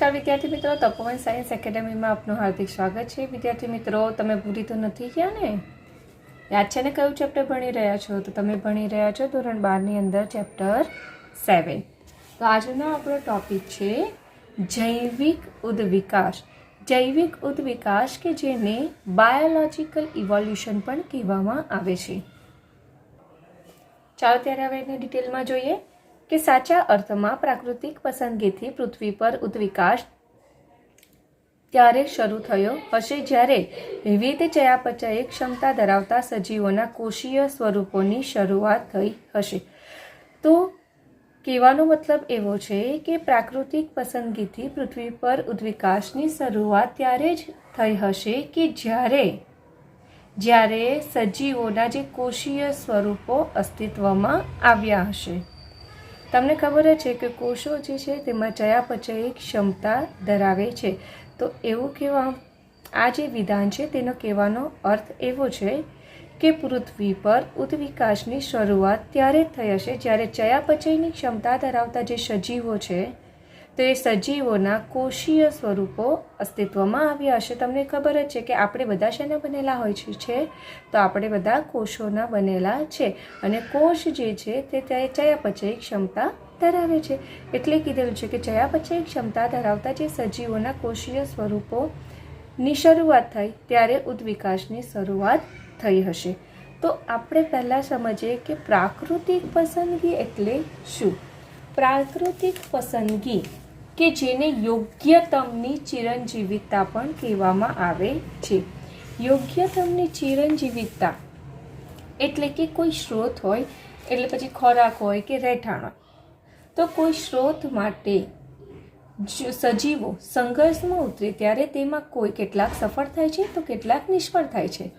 નમસ્કાર વિદ્યાર્થી મિત્રો, તપોવન સાયન્સ એકેડેમીમાં આપનું હાર્દિક સ્વાગત છે। વિદ્યાર્થી મિત્રો, તમે ભૂલી તો નથી ગયા ને? યાદ છે ને કયું ચેપ્ટર ભણી રહ્યા છો? તો તમે ભણી રહ્યા છો ધોરણ 12 ની અંદર ચેપ્ટર 7। તો આજનો આપણો ટોપિક છે જૈવિક ઉદ્વિકાસ। જૈવિક ઉદ્વિકાસ કે જેને બાયોલોજિકલ ઇવોલ્યુશન પણ કહેવામાં આવે છે। ચાલો ત્યારે હવે એને ડિટેલમાં જોઈએ કે સાચા અર્થમાં પ્રાકૃતિક પસંદગીથી પૃથ્વી પર ઉદ્વિકાસ ત્યારે શરૂ થયો હશે જ્યારે વિવિધ ચયાપચય ક્ષમતા ધરાવતા સજીવોના કોષીય સ્વરૂપોની શરૂઆત થઈ હશે। તો કહેવાનો મતલબ એવો છે કે પ્રાકૃતિક પસંદગીથી પૃથ્વી પર ઉદ્વિકાસની શરૂઆત ત્યારે જ થઈ હશે કે જ્યારે સજીવોના જે કોષીય સ્વરૂપો અસ્તિત્વમાં આવ્યા હશે। તમને ખબર જ છે કે કોષો જે છે તેમાં ચયાપચય ક્ષમતા ધરાવે છે। તો એવું કહેવા આ જે વિધાન છે તેનો કહેવાનો અર્થ એવો છે કે પૃથ્વી પર ઉદ્વિકાસની શરૂઆત ત્યારે થઈ હશે જ્યારે ચયાપચયની ક્ષમતા ધરાવતા જે સજીવો છે તો એ સજીવોના કોષીય સ્વરૂપો અસ્તિત્વમાં આવ્યા હશે। તમને ખબર જ છે કે આપણે બધા શેના બનેલા હોય છે? તો આપણે બધા કોષોના બનેલા છે અને કોષ જે છે તે ચયાપચય ક્ષમતા ધરાવે છે। એટલે કીધેલું છે કે ચયાપચય ક્ષમતા ધરાવતા જે સજીવોના કોષીય સ્વરૂપોની શરૂઆત થઈ ત્યારે ઉદ્વિકાસની શરૂઆત થઈ હશે। તો આપણે પહેલાં સમજીએ કે પ્રાકૃતિક પસંદગી એટલે શું? પ્રાકૃતિક પસંદગી કે જેને યોગ્યતમની ચિરંજીવિતા પણ કહેવામાં આવે છે। યોગ્યતમની ચિરંજીવિતા એટલે કે કોઈ સ્ત્રોત હોય એટલે પછી ખોરાક હોય કે રહેઠાણ હોય, તો કોઈ સ્ત્રોત માટે સજીવો સંઘર્ષમાં ઉતરે ત્યારે તેમાં કેટલાક સફળ થાય છે તો કેટલાક નિષ્ફળ થાય છે।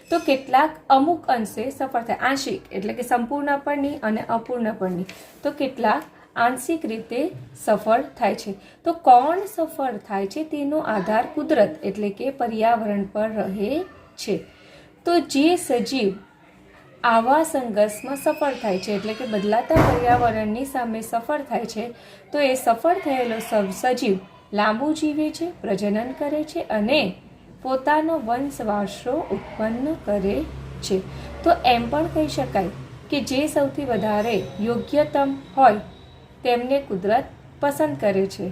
તો કેટલાક અમુક અંશે સફળ થાય, આંશિક એટલે કે સંપૂર્ણપણે અને અપૂર્ણપણે, તો કેટલાક આંશિક રીતે સફળ થાય છે। તો કોણ સફળ થાય છે તેનો આધાર કુદરત એટલે કે પર્યાવરણ પર રહે છે। તો જે સજીવ આવા સંઘર્ષમાં સફળ થાય છે એટલે કે બદલાતા પર્યાવરણની સામે સફળ થાય છે તો એ સફળ થયેલો સજીવ લાંબુ જીવે છે, પ્રજનન કરે છે અને પોતાનો વંશવારસો ઉત્પન્ન કરે છે। તો એમ પણ કહી શકાય કે જે સૌથી વધારે યોગ્યતમ હોય તેમને કુદરત પસંદ કરે છે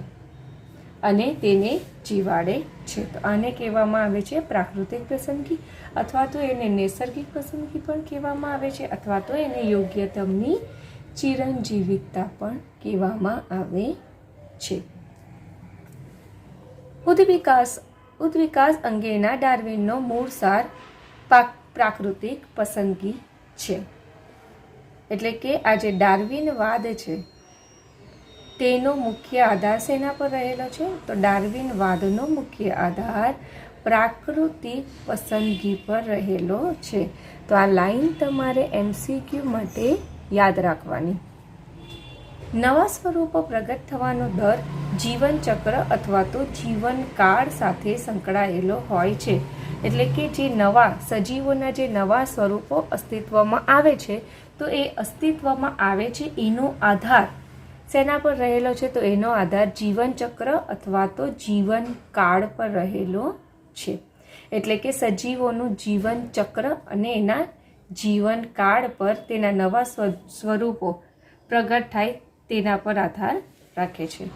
અને તેને જીવાડે છે। તો આને કહેવામાં આવે છે પ્રાકૃતિક પસંદગી, અથવા તો એને નૈસર્ગિક પસંદગી પણ કહેવામાં આવે છે, અથવા તો એને યોગ્યતમની ચિરંજીવિતા પણ કહેવામાં આવે છે। ઉદ્વિકાસ અંગેના ડાર્વિનનો મૂળ સાર પ્રાકૃતિક પસંદગી છે। એટલે કે આ જે ડાર્વિનવાદ છે તેનો મુખ્ય આધાર શેના પર રહેલો છે? તો ડાર્વિનવાદનો મુખ્ય આધાર પ્રાકૃતિક પસંદગી પર રહેલો છે। તો આ લાઈન તમારે MCQ માટે યાદ રાખવાની। નવા સ્વરૂપો પ્રગટ થવાનો દર જીવનચક્ર અથવા તો જીવનકાળ સાથે સંકળાયેલો હોય છે। એટલે કે જે નવા સજીવોના જે નવા સ્વરૂપો અસ્તિત્વમાં આવે છે તો એ અસ્તિત્વમાં આવે છે એનો આધાર શેના પર રહેલો છે? તો એનો આધાર જીવનચક્ર અથવા તો જીવનકાળ પર રહેલો છે। એટલે કે સજીવોનું જીવનચક્ર અને એના જીવનકાળ પર તેના નવા સ્વરૂપો પ્રગટ થાય તેના પર આધાર રાખે છે।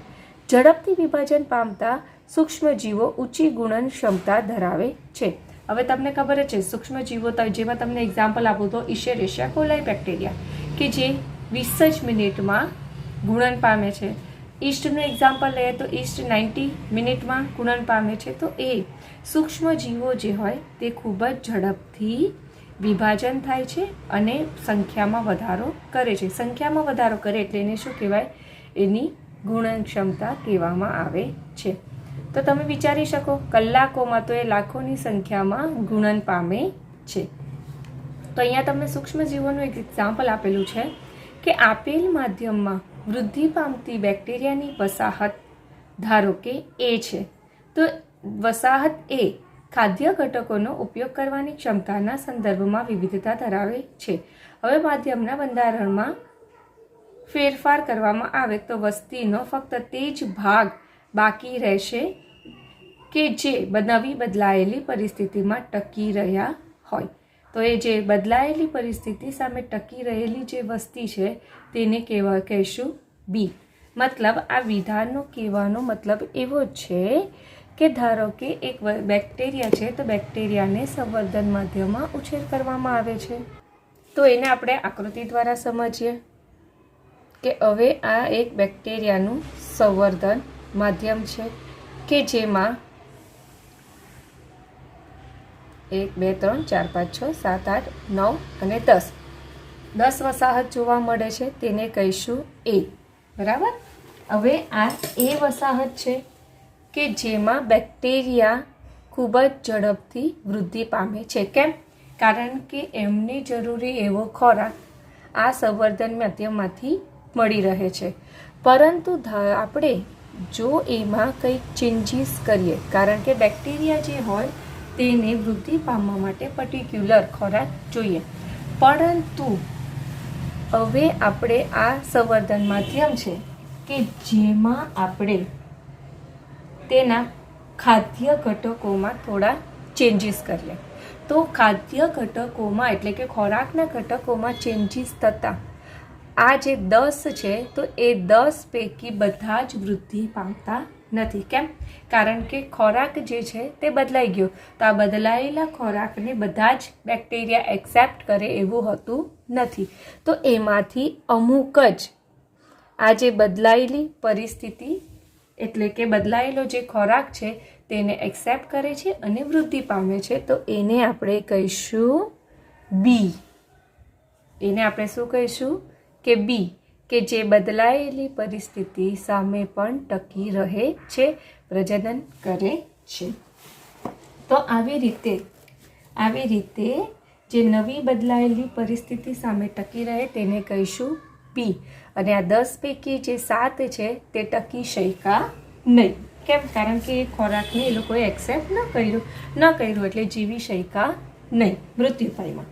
ઝડપથી વિભાજન પામતા સૂક્ષ્મજીવો ઊંચી ગુણન ક્ષમતા ધરાવે છે। હવે તમને ખબર જ છે સૂક્ષ્મજીવો, જેમાં તમને એક્ઝામ્પલ આપું તો ઇશેરેશિયા કોલાઈ બેક્ટેરિયા કે જે 20 જ મિનિટમાં ગુણન પામે છે। ઈસ્ટનું એક્ઝામ્પલ લઈએ તો ઈસ્ટ 90 મિનિટમાં ગુણન પામે છે। તો એ સૂક્ષ્મજીવો જે હોય તે ખૂબ જ ઝડપથી વિભાજન થાય છે અને સંખ્યામાં વધારો કરે છે। સંખ્યામાં વધારો કરે એટલે એને શું કહેવાય? એની ગુણન ક્ષમતા કહેવામાં આવે છે। તો તમે વિચારી શકો કલાકોમાં તો એ લાખોની સંખ્યામાં ગુણન પામે છે। તો અહીંયા તમને સૂક્ષ્મજીવોનું એક એક્ઝામ્પલ આપેલું છે કે આપેલ માધ્યમમાં વૃદ્ધિ પામતી બેક્ટેરિયાની વસાહત ધારો કે A છે, તો વસાહત A ખાદ્ય ઘટકોનો ઉપયોગ કરવાની ક્ષમતાના સંદર્ભમાં વિવિધતા ધરાવે છે। હવે માધ્યમના બંધારણમાં ફેરફાર કરવામાં આવે તો વસ્તીનો ફક્ત તે જ ભાગ બાકી રહેશે કે જે નવી બદલાયેલી પરિસ્થિતિમાં ટકી રહ્યા હોય. તો એ જે બદલાયેલી પરિસ્થિતિ સામે ટકી રહેલી જે વસ્તી છે તેને કહેશું બી. મતલબ આ વિધાનનો કહેવાનો મતલબ એવો છે કે ધારો કે એક બેક્ટેરિયા છે, તો બેક્ટેરિયાને સંવર્ધન માધ્યમમાં ઉછેર કરવામાં આવે છે. તો એને આપણે આકૃતિ દ્વારા સમજીએ કે હવે આ એક બેક્ટેરિયાનું સંવર્ધન માધ્યમ છે કે જેમાં 1 2 3 4 5 6 7 8 9 અને 10 વસાહત જોવા મળે છે, તેને કહીશું એ. બરાબર. હવે આ એ વસાહત છે કે જેમાં બેક્ટેરિયા ખૂબ જ ઝડપથી વૃદ્ધિ પામે છે. કેમ? કારણ કે એમને જરૂરી એવો ખોરાક આ સંવર્ધન માધ્યમમાંથી મળી રહે છે. પરંતુ આપણે જો એમાં કંઈક ચેન્જીસ કરીએ, કારણ કે બેક્ટેરિયા જે હોય તેને વૃદ્ધિ પામવા માટે પર્ટિક્યુલર ખોરાક જોઈએ. પરંતુ હવે આપણે આ સંવર્ધન માધ્યમ છે કે જેમાં આપણે તેના ખાદ્ય ઘટકોમાં થોડા ચેન્જીસ કરીએ. તો ખાદ્ય ઘટકોમાં એટલે કે ખોરાકના ઘટકોમાં ચેન્જીસ થતાં આ જે 10 છે તો એ 10 પૈકી બધા જ વૃદ્ધિ પામતા નથી. કેમ? કારણ કે ખોરાક જે છે તે બદલાઈ ગયો. તો આ બદલાયેલા ખોરાકને બધા જ બેક્ટેરિયા એક્સેપ્ટ કરે એવું હોતું નથી. તો એમાંથી અમુક જ આ જે બદલાયેલી પરિસ્થિતિ એટલે કે બદલાયેલો જે ખોરાક છે તેને એક્સેપ્ટ કરે છે અને વૃદ્ધિ પામે છે. તો એને આપણે કહીશું બી. એને આપણે શું કહીશું કે બી, કે જે બદલાયેલી પરિસ્થિતિ સામે પણ ટકી રહે છે, પ્રજનન કરે છે. તો આવી રીતે જે નવી બદલાયેલી પરિસ્થિતિ સામે ટકી રહે તેને કહીશું બી. અને આ 10 પૈકી જે 7 છે તે ટકી શક્યા નહીં. કેમ? કારણ કે એ ખોરાકને એ લોકોએ એક્સેપ્ટ ન કર્યું એટલે જીવી શક્યા નહીં, મૃત્યુ પામ્યા.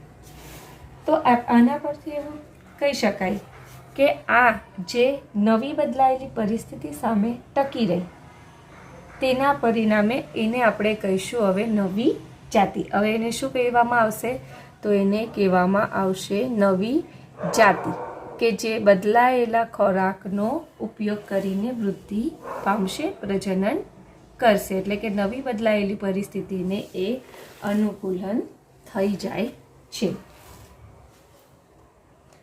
તો આના પરથી એવું કહી શકાય કે આ જે નવી બદલાયેલી પરિસ્થિતિ સામે ટકી રહી તેના પરિણામે એને આપણે કહીશું હવે નવી જાતિ. હવે એને શું કહેવામાં આવશે? તો એને કહેવામાં આવશે નવી જાતિ, કે જે બદલાયેલા ખોરાકનો ઉપયોગ કરીને વૃદ્ધિ પામશે, પ્રજનન કરશે. એટલે કે નવી બદલાયેલી પરિસ્થિતિને એ અનુકૂલન થઈ જાય છે.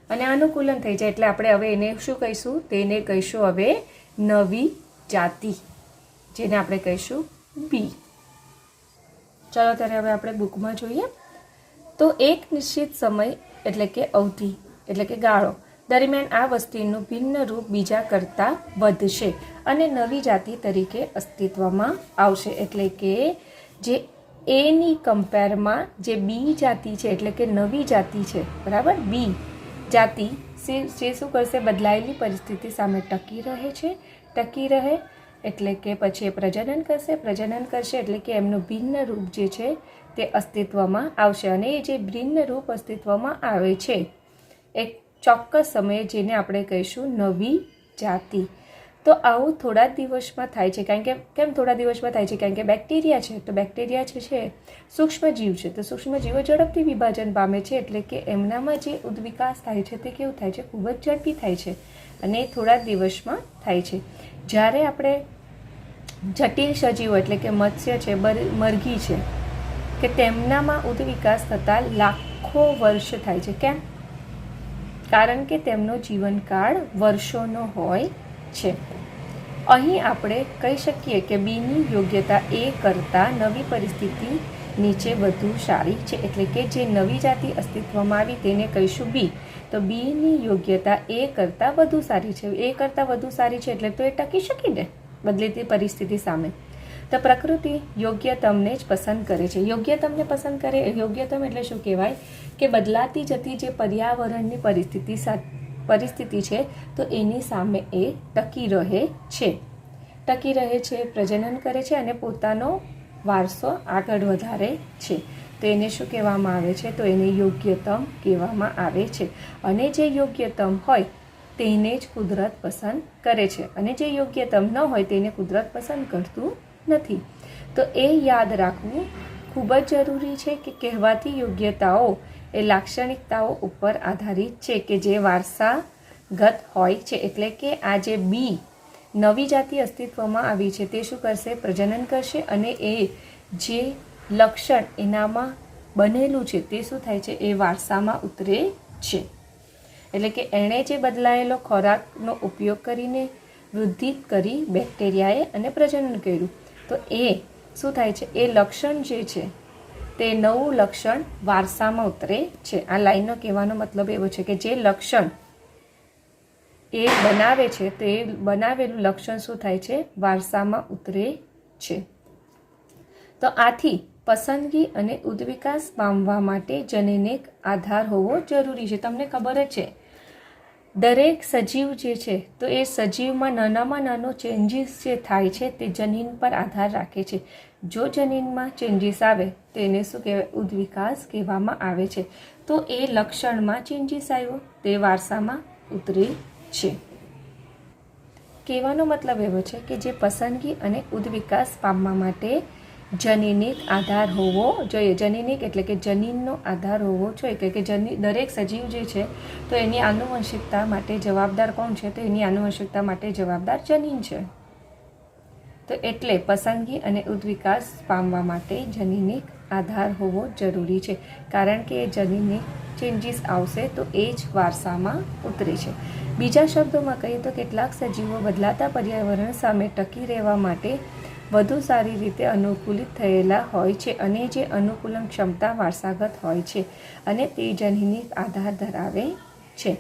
અને અનુકૂલન થઈ જાય એટલે આપણે હવે એને શું કહીશું? તેને કહીશું હવે નવી જાતિ, જેને આપણે કહીશું બી. ચાલો ત્યારે હવે આપણે બુકમાં જોઈએ. તો એક નિશ્ચિત સમય એટલે કે અવધિ એટલે કે ગાળો દરમિયાન આ વસ્તીનું ભિન્ન રૂપ બીજા કરતાં વધશે અને નવી જાતિ તરીકે અસ્તિત્વમાં આવશે. એટલે કે જે એની કમ્પેરમાં જે બી જાતિ છે એટલે કે નવી જાતિ છે, બરાબર, બી જાતિ જે શું કરશે? બદલાયેલી પરિસ્થિતિ સામે ટકી રહે એટલે કે પછી એ પ્રજનન કરશે એટલે કે એમનું ભિન્ન રૂપ જે છે તે અસ્તિત્વમાં આવશે. અને એ જે ભિન્ન રૂપ અસ્તિત્વમાં આવે છે એક ચોક્કસ સમયે, જેને આપણે કહીશું નવી જાતિ. તો આવું થોડા દિવસમાં થાય છે. કારણ કે કેમ થોડા દિવસમાં થાય છે? કારણ કે બેક્ટેરિયા છે, તો બેક્ટેરિયા જે છે સૂક્ષ્મજીવ છે, તો સૂક્ષ્મજીવો ઝડપથી વિભાજન પામે છે. એટલે કે એમનામાં જે ઉદ્વિકાસ થાય છે તે કેવું થાય છે? ખૂબ જ ઝડપી થાય છે અને થોડા દિવસમાં થાય છે. જ્યારે આપણે જટિલ સજીવો એટલે કે મત્સ્ય છે, મરઘી છે, કે તેમનામાં ઉદ્વિકાસ થતાં લાખો વર્ષ થાય છે. કેમ? કારણ કે તેમનો જીવનકાળ વર્ષોનો હોય છે. અહીં આપણે કહી શકીએ કે બીની યોગ્યતા એ કરતાં નવી પરિસ્થિતિ નીચે વધુ સારી છે. એટલે કે જે નવી જાતિ અસ્તિત્વમાં આવી તેને કહીશું બી. તો બીની યોગ્યતા એ કરતાં વધુ સારી છે. એ કરતાં વધુ સારી છે એટલે તો એ ટકી શકી ને બદલેતી પરિસ્થિતિ સામે. તો પ્રકૃતિ યોગ્યતમને જ પસંદ કરે છે. યોગ્યતમને પસંદ કરે. યોગ્યતમ એટલે શું કહેવાય? કે બદલાતી જતી જે પર્યાવરણની પરિસ્થિતિ છે તો એની સામે એ ટકી રહે છે, પ્રજનન કરે છે અને પોતાનો વારસો આગળ વધારે છે. તો એને શું કહેવામાં આવે છે? તો એને યોગ્યતમ કહેવામાં આવે છે. અને જે યોગ્યતમ હોય તેને જ કુદરત પસંદ કરે છે અને જે યોગ્યતમ ન હોય તેને કુદરત પસંદ કરતું નથી. તો એ યાદ રાખવું ખૂબ જ જરૂરી છે કે કહેવાતી યોગ્યતાઓ એ લાક્ષણિકતાઓ ઉપર આધારિત છે કે જે વારસાગત હોય છે. એટલે કે આ જે બી નવી જાતિ અસ્તિત્વમાં આવી છે તે શું કરશે? પ્રજનન કરશે અને એ જે લક્ષણ એનામાં બનેલું છે તે શું થાય છે? એ વારસામાં ઉતરે છે. એટલે કે એણે જે બદલાયેલો ખોરાકનો ઉપયોગ કરીને વૃદ્ધિ કરી બેક્ટેરિયાએ અને પ્રજનન કર્યું, તો એ શું થાય છે? એ લક્ષણ જે છે તે નવું લક્ષણ વારસામાં ઉતરે છે. આ લાઈનનો કહેવાનો મતલબ એવો છે કે જે લક્ષણ એ બનાવે છે તે બનાવેલું લક્ષણ શું થાય છે? વારસામાં ઉતરે છે. તો આથી પસંદગી અને ઉદ્વિકાસ પામવા માટે જનીનિક આધાર હોવો જરૂરી છે. તમને ખબર જ છે દરેક સજીવ જે છે તો એ સજીવમાં નાનામાં નાનો ચેન્જીસ જે થાય છે તે જનીન પર આધાર રાખે છે. જો જનીનમાં ચેન્જીસ આવે તો એને શું કહેવાય? ઉદ્વિકાસ કહેવામાં આવે છે. તો એ લક્ષણમાં ચેન્જીસ આવ્યો તે વારસામાં ઉતરે છે. કહેવાનો મતલબ એવો છે કે જે પસંદગી અને ઉદ્વિકાસ પામવા માટે જનીનિક આધાર હોવો જોઈએ. જનીનિક એટલે કે જનીનનો આધાર હોવો જોઈએ કે દરેક સજીવ જે છે તો એની આનુવંશિકતા માટે જવાબદાર કોણ છે? તો એની આનુવંશિકતા માટે જવાબદાર જનીન છે. તો એટલે પસંદગી અને ઉદ્વિકાસ પામવા માટે જનીનિક આધાર હોવો જરૂરી છે. કારણ કે એ જનીનિક ચેન્જીસ આવશે તો એ જ વારસામાં ઉતરે છે. બીજા શબ્દોમાં કહીએ તો કેટલાક સજીવો બદલાતા પર્યાવરણ સામે ટકી રહેવા માટે વધુ સારી રીતે અનુકૂલિત થયેલા હોય છે અને જે અનુકૂલન ક્ષમતા વારસાગત હોય છે અને તે જનીનિક આધાર ધરાવે છે.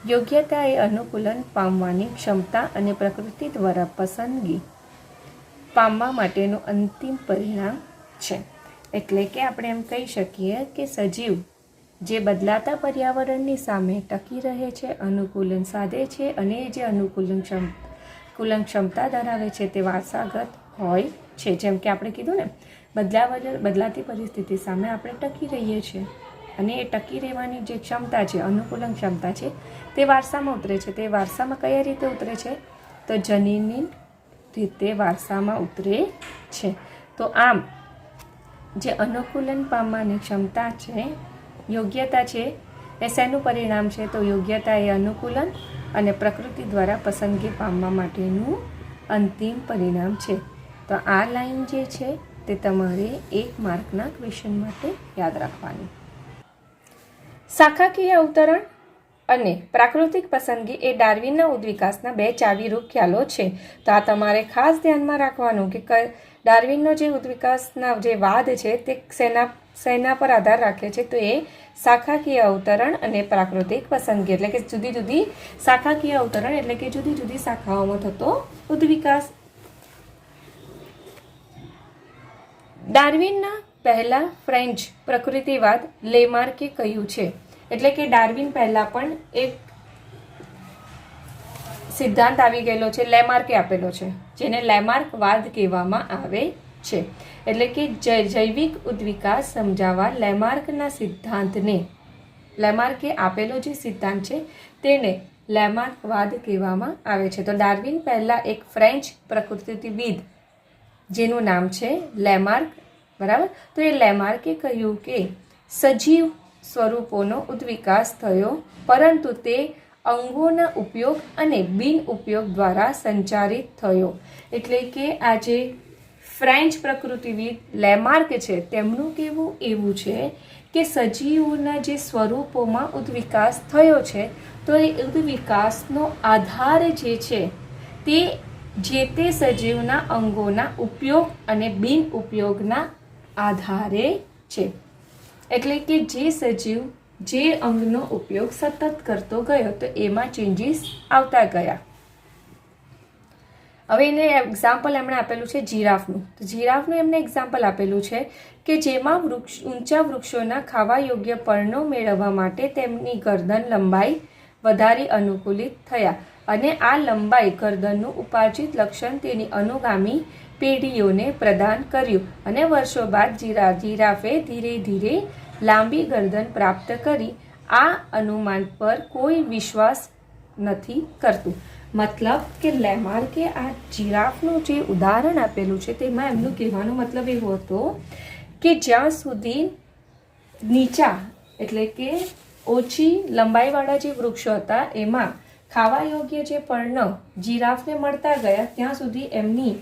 યોગ્યતા એ અનુકૂલન પામવાની ક્ષમતા અને પ્રકૃતિ દ્વારા પસંદગી પામવા માટેનું અંતિમ પરિણામ છે. એટલે કે આપણે એમ કહી શકીએ કે સજીવ જે બદલાતા પર્યાવરણની સામે ટકી રહે છે, અનુકૂલન સાધે છે અને જે અનુકૂલન ક્ષમતા ધરાવે છે તે વારસાગત હોય છે. જેમ કે આપણે કીધું ને, બદલાતી પરિસ્થિતિ સામે આપણે ટકી રહીએ છીએ અને એ ટકી રહેવાની જે ક્ષમતા છે, અનુકૂલન ક્ષમતા છે, તે વારસામાં ઉતરે છે. તે વારસામાં કયા રીતે ઉતરે છે? તો જનીની રીતે વારસામાં ઉતરે છે. તો આમ જે અનુકૂલન પામવાની ક્ષમતા છે, યોગ્યતા છે, એ શેનું પરિણામ છે? તો યોગ્યતા એ અનુકૂલન અને પ્રકૃતિ દ્વારા પસંદગી પામવા માટેનું અંતિમ પરિણામ છે. તો આ લાઈન જે છે તે તમારે 1 માર્કના ક્વેશ્ચન માટે યાદ રાખવાની. શાખાકીય અવતરણ અને પ્રાકૃતિક પસંદગી એ ડાર્વિનના ઉદ્વિકાસના 2 ચાવીરૂપ ખ્યાલો છે. તો આ તમારે ખાસ ધ્યાનમાં રાખવાનું કે ડાર્વિનનો જે ઉદ્વિકાસના જે વાદ છે તે શેના પર આધાર રાખે છે? તો એ શાખાકીય અવતરણ અને પ્રાકૃતિક પસંદગી. એટલે કે જુદી જુદી શાખાકીય અવતરણ એટલે કે જુદી જુદી શાખાઓમાં થતો ઉદ્વિકાસ. ડાર્વિનના પહેલા ફ્રેન્ચ પ્રકૃતિવાદ લેમાર્કે કહ્યું છે. એટલે કે ડાર્વિન પહેલા પણ એક સિદ્ધાંત આવી ગયેલો છે, લેમાર્કે આપેલો છે, જેને લેમાર્કવાદ કહેવામાં આવે છે. એટલે કે જૈવિક ઉદ્વિકાસ સમજાવવા લેમાર્કના સિદ્ધાંતને, લેમાર્કે આપેલો જે સિદ્ધાંત છે તેને લેમાર્કવાદ કહેવામાં આવે છે. તો ડાર્વિન પહેલા એક ફ્રેન્ચ પ્રકૃતિવિદ જેનું નામ છે લેમાર્ક, બરાબર. તો એ લેમાર્કે કહ્યું કે સજીવ સ્વરૂપોનો ઉદ્વિકાસ થયો, પરંતુ તે અંગોના ઉપયોગ અને બિન ઉપયોગ દ્વારા સંચારિત થયો. એટલે કે આ જે ફ્રેન્ચ પ્રકૃતિવિદ લેમાર્ક છે તેમનું કહેવું એવું છે કે સજીવોના જે સ્વરૂપોમાં ઉદ્વિકાસ થયો છે તો એ ઉદ્વિકાસનો આધાર જે છે તે જે તે સજીવના અંગોના ઉપયોગ અને બિન ઉપયોગના આધારે છે. એટલે કે જે સજીવ જે અંગનો ઉપયોગ સતત કરતો ગયો તો એમાં ચેન્જીસ આવતા ગયા. હવે એને એક્ઝામ્પલ એમણે આપેલું છે જીરાફનું. તો જીરાફનું એમને એક્ઝામ્પલ આપેલું છે કે જેમાં ઊંચા વૃક્ષોના ખાવા યોગ્ય પર્ણો મેળવવા માટે તેમની ગરદન લંબાઈ વધારી અનુકૂલિત થયા અને આ લંબાઈ ગરદનનું ઉપાર્જિત લક્ષણ તેની અનુગામી પેઢીઓને પ્રદાન કર્યું અને વર્ષો બાદ જીરાફે ધીરે ધીરે લાંબી ગરદન પ્રાપ્ત કરી. આ અનુમાન પર કોઈ વિશ્વાસ નથી કરતું. મતલબ કે લેમાર્કે આ જીરાફનું જે ઉદાહરણ આપેલું છે તેમાં એમનું કહેવાનો મતલબ એવો હતો કે જ્યાં સુધી નીચા એટલે કે ઓછી લંબાઈવાળા જે વૃક્ષો હતા એમાં ખાવા યોગ્ય જે પર્ણ જીરાફને મળતા ગયા ત્યાં સુધી એમની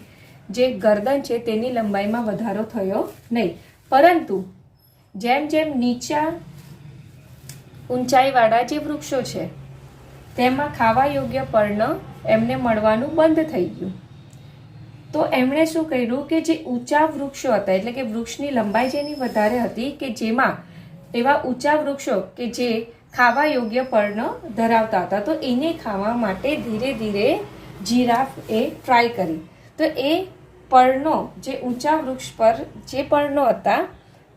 જે ગરદન છે તેની લંબાઈમાં વધારો થયો નહીં. પરંતુ જેમ જેમ નીચા ઊંચાઈવાળા જે વૃક્ષો છે તેમાં ખાવા યોગ્ય પર્ણ એમને મળવાનું બંધ થઈ ગયું. તો એમણે શું કર્યું કે જે ઊંચા વૃક્ષો હતા એટલે કે વૃક્ષની લંબાઈ જેની વધારે હતી કે જેમાં એવા ઊંચા વૃક્ષો કે જે ખાવા યોગ્ય પર્ણ ધરાવતા હતા તો એને ખાવા માટે ધીરે ધીરે જીરાફે ટ્રાય કરી. તો એ પર્ણો જે ઊંચા વૃક્ષ પર જે પર્ણો હતા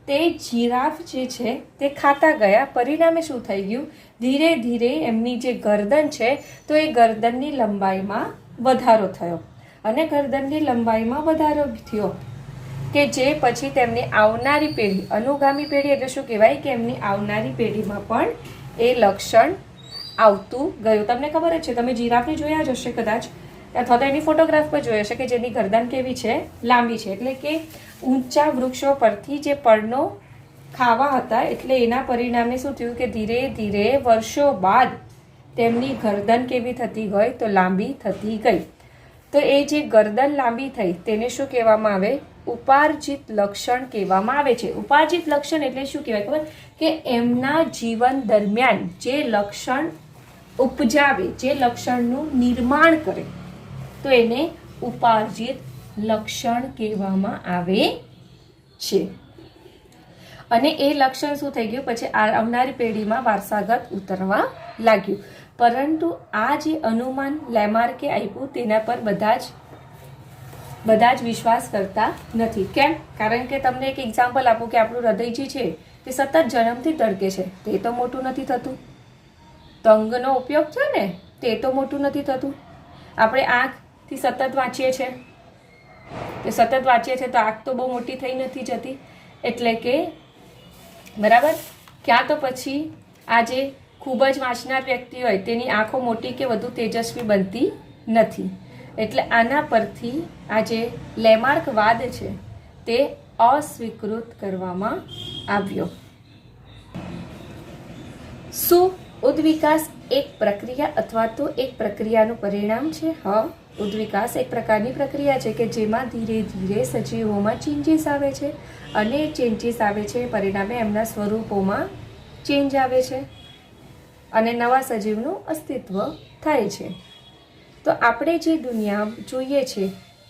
તે જીરાફ જે છે તે ખાતા ગયા. પરિણામે શું થઈ ગયું, ધીરે ધીરે એમની જે ગરદન છે તો એ ગરદનની લંબાઈમાં વધારો થયો અને ગરદનની લંબાઈમાં વધારો થયો કે જે પછી તેમની આવનારી પેઢી અનુગામી પેઢી એટલે શું કહેવાય કે એમની આવનારી પેઢીમાં પણ એ લક્ષણ આવતું ગયું. તમને ખબર જ છે, તમે જીરાફને જોયા જ હશે કદાચ અથવા તો એની ફોટોગ્રાફ પર જોઈ હશે કે જેની ગરદન કેવી છે, લાંબી છે. એટલે કે ઊંચા વૃક્ષો પરથી જે પર્ણો ખાવા હતા એટલે એના પરિણામે શું થયું કે ધીરે ધીરે વર્ષો બાદ તેમની ગરદન કેવી થતી ગઈ તો લાંબી થતી ગઈ. તો એ જે ગરદન લાંબી થઈ તેને શું કહેવામાં આવે, ઉપાર્જિત લક્ષણ કહેવામાં આવે છે. ઉપાર્જિત લક્ષણ એટલે શું કહેવાય ખબર કે એમના જીવન દરમિયાન જે લક્ષણ ઉપજાવે, જે લક્ષણનું નિર્માણ કરે તો એને ઉપાર્જિત લક્ષણ કહેવામાં આવે છે. અને એ લક્ષણ શું થઈ ગયું પછી આવનારી પેઢીમાં વારસાગત ઉતરવા લાગ્યું. પરંતુ આ જે અનુમાન લેમાર્કે આપ્યું તેના પર બધા જ વિશ્વાસ કરતા નથી. કેમ? કારણ કે તમને એક એક્ઝામ્પલ આપું કે આપણું હૃદય જે છે તે સતત જન્મથી ધડકે છે, તે તો મોટું નથી થતું. તંગનો ઉપયોગ છે ને તે તો મોટું નથી થતું. આપણે આંખથી સતત વાંચીએ છીએ, તો આંખ તો બહુ મોટી થઈ નથી જતી. એટલે કે બરાબર, ક્યાં તો પછી આ જે ખૂબ જ વાંચનાર વ્યક્તિ હોય તેની આંખો મોટી કે વધુ તેજસ્વી બનતી નથી. એટલે આના પરથી આ જે લેમાર્કવાદ છે તે અસ્વીકૃત કરવામાં આવ્યો. શું ઉદ્વિકાસ એક પ્રક્રિયા અથવા તો એક પ્રક્રિયાનું પરિણામ છે? હા, ઉદ્વિકાસ એક પ્રકારની પ્રક્રિયા છે કે જેમાં ધીરે ધીરે સજીવોમાં ચેન્જીસ આવે છે અને ચેન્જીસ આવે છે પરિણામે એમના સ્વરૂપોમાં ચેન્જ આવે છે અને નવા સજીવનું અસ્તિત્વ થાય છે. તો આપણે જે દુનિયા જોઈએ છે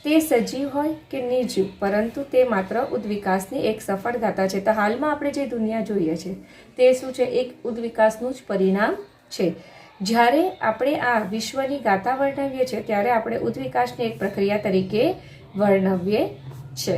તે સજીવ હોય કે નિર્જીવ, પરંતુ તે માત્ર ઉદ્વિકાસની એક સફળ ગાથા છે. તો હાલમાં આપણે જે દુનિયા જોઈએ છે તે શું છે, એક ઉદ્વિકાસનું જ પરિણામ છે. જ્યારે આપણે આ વિશ્વની ગાથા વર્ણવીએ છીએ ત્યારે આપણે ઉદ્વિકાસની એક પ્રક્રિયા તરીકે વર્ણવીએ છે.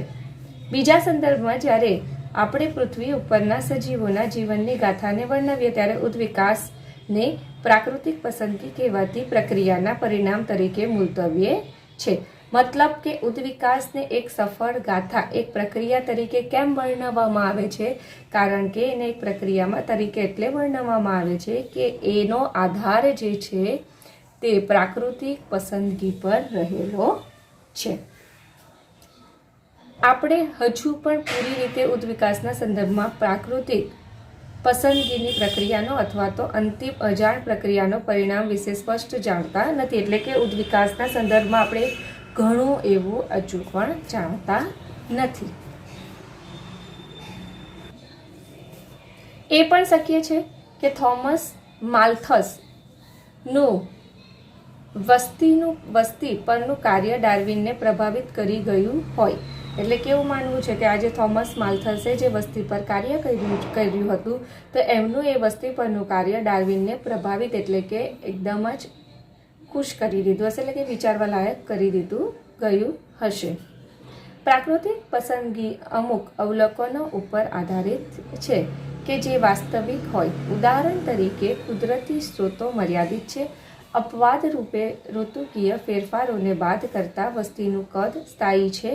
બીજા સંદર્ભમાં જ્યારે આપણે પૃથ્વી ઉપરના સજીવોના જીવનની ગાથાને વર્ણવીએ ત્યારે ઉદ્વિકાસને પ્રાકૃતિક પસંદગી કહેવાતી પ્રક્રિયાના પરિણામ તરીકે મૂલતવીએ છે. મતલબ કે ઉદ્વિકાસને એક સફળ ગાથા, એક પ્રક્રિયા તરીકે કેમ વર્ણવવામાં આવે છે? કારણ કે એને એક પ્રક્રિયામાં તરીકે એટલે વર્ણવવામાં આવે છે કે એનો આધાર જે છે તે પ્રાકૃતિક પસંદગી પર રહેલો છે. આપણે હજુ પણ પૂરી રીતે ઉદ્વિકાસના સંદર્ભમાં પ્રાકૃતિક પસંદગીની પ્રક્રિયાનો અથવા તો અંતિમ અજાણ પ્રક્રિયાનો પરિણામ વિશે સ્પષ્ટ જાણતા નથી. એટલે કે ઉદ્વિકાસના સંદર્ભમાં આપણે ઘણું એવું હજુ પણ જાણતા નથી. એ પણ શક્ય છે કે થોમસ માલ્થસનું વસ્તી પરનું કાર્ય ડાર્વિનને પ્રભાવિત કરી ગયું હોય. એટલે કેવું માનવું છે કે આજે થોમસ માલ્થસે જે વસ્તી પર કાર્ય કર્યું હતું તો એમનું એ વસ્તી પરનું કાર્ય ડાર્વિનને પ્રભાવિત એટલે કે એકદમ જ ખુશ કરી દીધું હશે, એટલે કે વિચારવા લાયક કરી દીધું ગયું હશે. પ્રાકૃતિક પસંદગી અમુક અવલોકનો ઉપર આધારિત છે કે જે વાસ્તવિક હોય. ઉદાહરણ તરીકે કુદરતી સ્ત્રોતો મર્યાદિત છે. અપવાદ રૂપે ઋતુકીય ફેરફારોને બાદ કરતાં વસ્તીનું કદ સ્થાયી છે.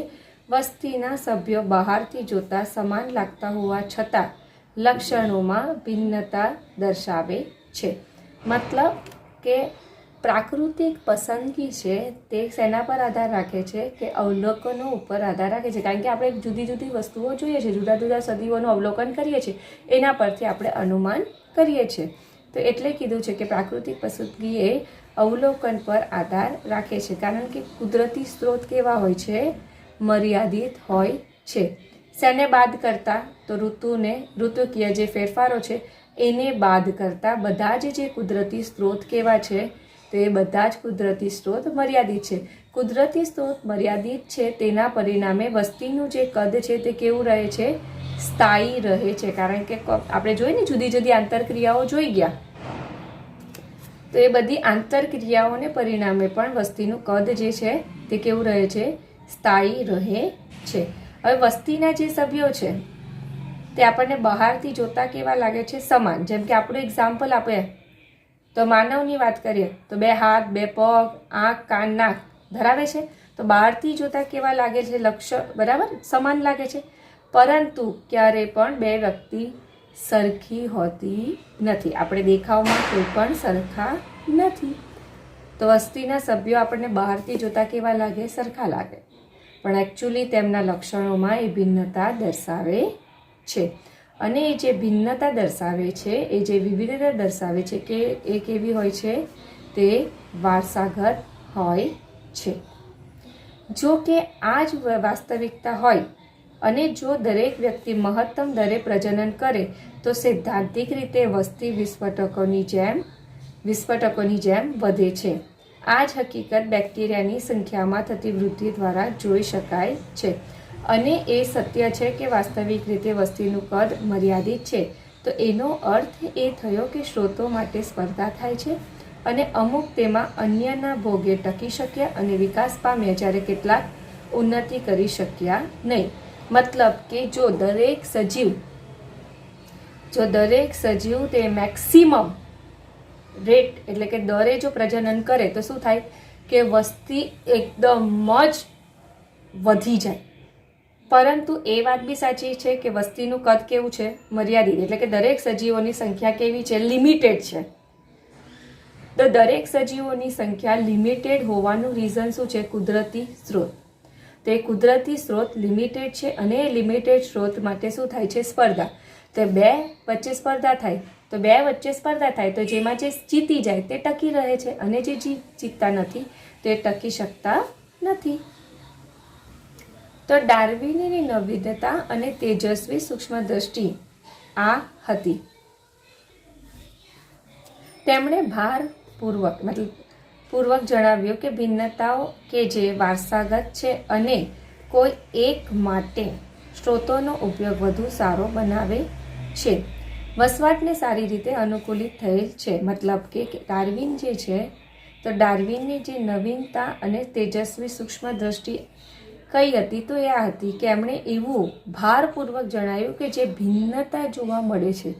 વસ્તીના સભ્યો બહારથી જોતા સમાન લાગતા હોવા છતાં લક્ષણોમાં ભિન્નતા દર્શાવે છે. મતલબ કે પ્રાકૃતિક પસંદગી છે તે શેના પર આધાર રાખે છે કે અવલોકનો ઉપર આધાર રાખે છે. કારણ કે આપણે જુદી જુદી વસ્તુઓ જોઈએ છીએ, જુદા જુદા સજીવોનું અવલોકન કરીએ છીએ, એના પરથી આપણે અનુમાન કરીએ છીએ. તો એટલે કીધું છે કે પ્રાકૃતિક પસંદગી એ અવલોકન પર આધાર રાખે છે. કારણ કે કુદરતી સ્ત્રોત કેવા હોય છે? મર્યાદિત હોય છે. શેને બાદ કરતા? તો ઋતુકીય જે ફેરફારો છે એને બાદ કરતા બધા જ જે કુદરતી સ્ત્રોત કેવા છે? તો એ બધા જ કુદરતી સ્ત્રોત મર્યાદિત છે. કુદરતી સ્ત્રોત મર્યાદિત છે તેના પરિણામે વસ્તીનું જે કદ છે તે કેવું રહે છે? સ્થાયી રહે છે. કારણ કે આપણે જોઈએ ને જુદી જુદી આંતરક્રિયાઓ જોઈ ગયા, તો એ બધી આંતરક્રિયાઓને પરિણામે પણ વસ્તીનું કદ જે છે તે કેવું રહે છે? સ્થાયી રહે છે. હવે વસ્તીના જે સભ્યો છે તે આપણને બહારથી જોતા કેવા લાગે છે? સમાન. જેમ કે આપણું એક્ઝામ્પલ આપે તો માનવની વાત કરીએ તો 2 હાથ, 2 પગ, આંખ, કાન, નાક ધરાવે છે. તો બહારથી જોતા કેવા લાગે છે? લક્ષણ બરાબર સમાન લાગે છે. પરંતુ ક્યારે પણ 2 વ્યક્તિ સરખી હોતી નથી. આપણે દેખાવમાં કોઈ પણ સરખા નથી. તો વસ્તીના સભ્યો આપણને બહારથી જોતા કેવા લાગે? સરખા લાગે, પણ એકચ્યુઅલી તેમના લક્ષણોમાં એ ભિન્નતા દર્શાવે છે. અને એ જે ભિન્નતા દર્શાવે છે, એ જે વિવિધતા દર્શાવે છે કે એ કેવી હોય છે? તે વારસાગત હોય છે. જો કે આ જ વાસ્તવિકતા હોય અને જો દરેક વ્યક્તિ મહત્તમ દરે પ્રજનન કરે તો સૈદ્ધાંતિક રીતે વસ્તી વિસ્ફોટકોની જેમ વધે છે. આ જ હકીકત બેક્ટેરિયાની સંખ્યામાં થતી વૃદ્ધિ દ્વારા જોઈ શકાય છે. અને એ સત્ય છે કે વાસ્તવિક રીતે વસ્તીનું કદ મર્યાદિત છે. તો એનો અર્થ એ થયો કે સ્ત્રોતો માટે સ્પર્ધા થાય છે અને અમુક તેમાં અન્યના ભોગે ટકી શક્યા અને વિકાસ પામ્યા, જ્યારે કેટલાક ઉન્નતિ કરી શક્યા નહીં. મતલબ કે જો દરેક સજીવ તે મેક્સિમમ રેટ એટલે કે દરે જો પ્રજનન કરે તો શું થાય? કે વસ્તી એકદમ જ વધી જાય. પરંતુ એ વાત બી સાચી છે કે વસ્તીનું કદ કેવું છે? મર્યાદિત. એટલે કે દરેક સજીવોની સંખ્યા કેવી છે? લિમિટેડ છે. તો દરેક સજીવોની સંખ્યા લિમિટેડ હોવાનું રીઝન શું છે? કુદરતી સ્ત્રોત. તો એ કુદરતી સ્ત્રોત લિમિટેડ છે અને લિમિટેડ સ્ત્રોત માટે શું થાય છે? સ્પર્ધા. તો 2 વચ્ચે સ્પર્ધા થાય. તો 2 વચ્ચે સ્પર્ધા થાય તો જેમાં જે જીતી જાય તે ટકી રહે છે અને જે જીતતા નથી તે ટકી શકતા નથી. તો ડાર્વિનની નવીનતા અને તેજસ્વી સૂક્ષ્મદ્રષ્ટિ આ હતી. તેમણે ભારપૂર્વક જણાવ્યું કે ભિન્નતાઓ કે જે વારસાગત છે અને કોઈ એક માટે સ્ત્રોતોનો ઉપયોગ વધુ સારો બનાવે છે. વસવાટને સારી રીતે અનુકૂલિત થયેલ છે. મતલબ કે ડાર્વિન જે છે તો ડાર્વિનની જે નવીનતા અને તેજસ્વી સૂક્ષ્મદ્રષ્ટિ કઈ હતી? તો એ આ હતી કે એમણે એવું ભારપૂર્વક જણાવ્યું કે જે ભિન્નતા જોવા મળે છે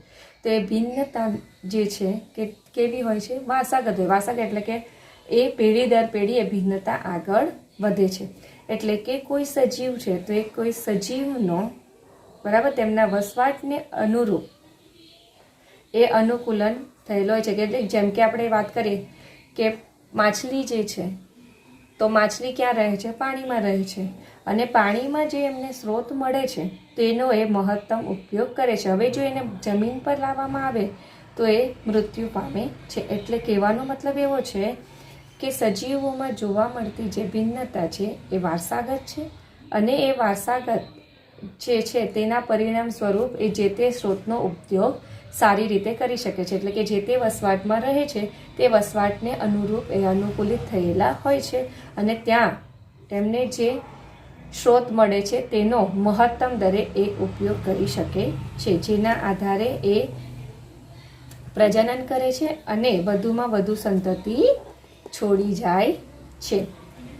તો એ ભિન્નતા જે છે કે કેવી હોય છે? વારસાગત હોય. વારસાગત એટલે કે એ પેઢી દર પેઢી એ ભિન્નતા આગળ વધે છે. એટલે કે કોઈ સજીવ છે તો એ કોઈ સજીવનો બરાબર તેમના વસવાટને અનુરૂપ એ અનુકૂલન થયેલો હોય છે. કે જેમ કે આપણે વાત કરીએ કે માછલી જે છે તો માછલી ક્યાં રહે છે? પાણીમાં રહે છે. અને પાણીમાં જે એમને સ્ત્રોત મળે છે તેનો એ મહત્તમ ઉપયોગ કરે છે. હવે જો એને જમીન પર લાવવામાં આવે તો એ મૃત્યુ પામે છે. એટલે કહેવાનો મતલબ એવો છે કે સજીવોમાં જોવા મળતી જે ભિન્નતા છે એ વારસાગત છે અને એ વારસાગત જે છે તેના પરિણામ સ્વરૂપ એ જે તે સ્ત્રોતનો ઉપયોગ સારી રીતે કરી શકે છે. એટલે કે જે તે વસવાટમાં રહે છે તે વસવાટને અનુરૂપ એ અનુકૂલિત થયેલા હોય છે અને ત્યાં તેમને જે સ્ત્રોત મળે છે તેનો મહત્તમ દરે એ ઉપયોગ કરી શકે છે, જેના આધારે એ પ્રજનન કરે છે અને વધુમાં વધુ સંતતિ છોડી જાય છે.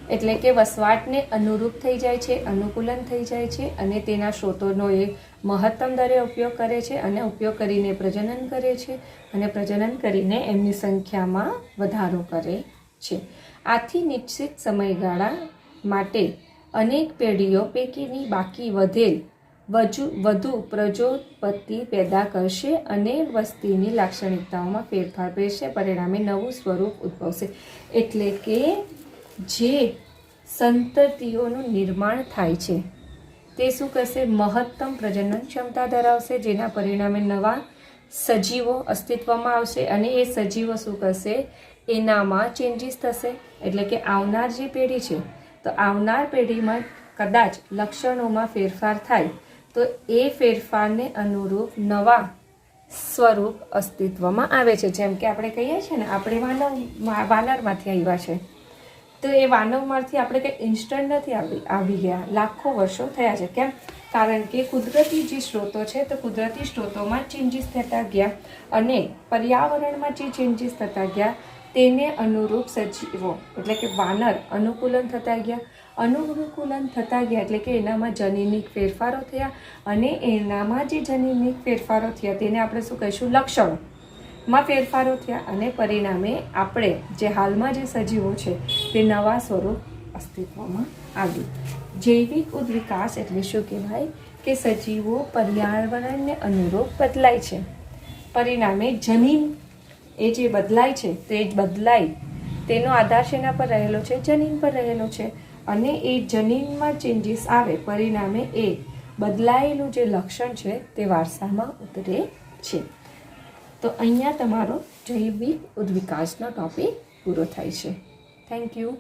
એટલે કે વસવાટને અનુરૂપ થઈ જાય છે, અનુકૂલન થઈ જાય છે અને તેના સ્ત્રોતોનો એ મહત્તમ દરે ઉપયોગ કરે છે અને ઉપયોગ કરીને પ્રજનન કરે છે અને પ્રજનન કરીને એમની સંખ્યામાં વધારો કરે છે. આથી નિશ્ચિત સમયગાળા માટે અનેક પેઢીઓ પૈકીની બાકી વધેલ વધુ પ્રજોત્પત્તિ પેદા કરશે અને વસ્તીની લાક્ષણિકતાઓમાં ફેરફાર કરશે, પરિણામે નવું સ્વરૂપ ઉદ્ભવશે. એટલે કે જે સંતતિઓનું નિર્માણ થાય છે તે શું કરશે? મહત્તમ પ્રજનન ક્ષમતા ધરાવશે, જેના પરિણામે નવા સજીવો અસ્તિત્વમાં આવશે અને એ સજીવો શું કરશે? એનામાં ચેન્જીસ થશે. એટલે કે આવનાર જે પેઢી છે તો આવનાર પેઢીમાં કદાચ લક્ષણોમાં ફેરફાર થાય તો એ ફેરફારને અનુરૂપ નવા સ્વરૂપ અસ્તિત્વમાં આવે છે. જેમ કે આપણે કહીએ છીએ ને, આપણે વાનરમાંથી આવ્યા છે, તો એ વાનરમાંથી આપણે કંઈ ઇન્સ્ટન્ટ નથી આવી ગયા, લાખો વર્ષો થયા છે. કેમ? કારણ કે કુદરતી જે સ્ત્રોતો છે તો કુદરતી સ્ત્રોતોમાં ચેન્જીસ થતા ગયા અને પર્યાવરણમાં જે ચેન્જીસ થતા ગયા તેને અનુરૂપ સજીવો એટલે કે વાનર અનુકૂલન થતા ગયા. અનુકૂલન થતા ગયા એટલે કે એનામાં જનીનિક ફેરફારો થયા અને એનામાં જે જનીનિક ફેરફારો થયા તેને આપણે શું કહીશું? લક્ષણોમાં ફેરફારો થયા અને પરિણામે આપણે જે હાલમાં જે સજીવો છે તે નવા સ્વરૂપ અસ્તિત્વમાં આવ્યું. જૈવિક ઉદ્વિકાસ એટલે શું કહેવાય? કે સજીવો પર્યાવરણને અનુરૂપ બદલાય છે, પરિણામે જનીન એ જે બદલાય છે તે બદલાય તેનો આધાર શેના પર રહેલો છે? જનીન પર રહેલો છે. અને એ જનીનમાં ચેન્જીસ આવે પરિણામે એ બદલાયેલું જે લક્ષણ છે તે વારસામાં ઉતરે છે. તો અહીંયા તમારો જૈવિક ઉદ્વિકાસનો ટોપિક પૂરો થાય છે. Thank you.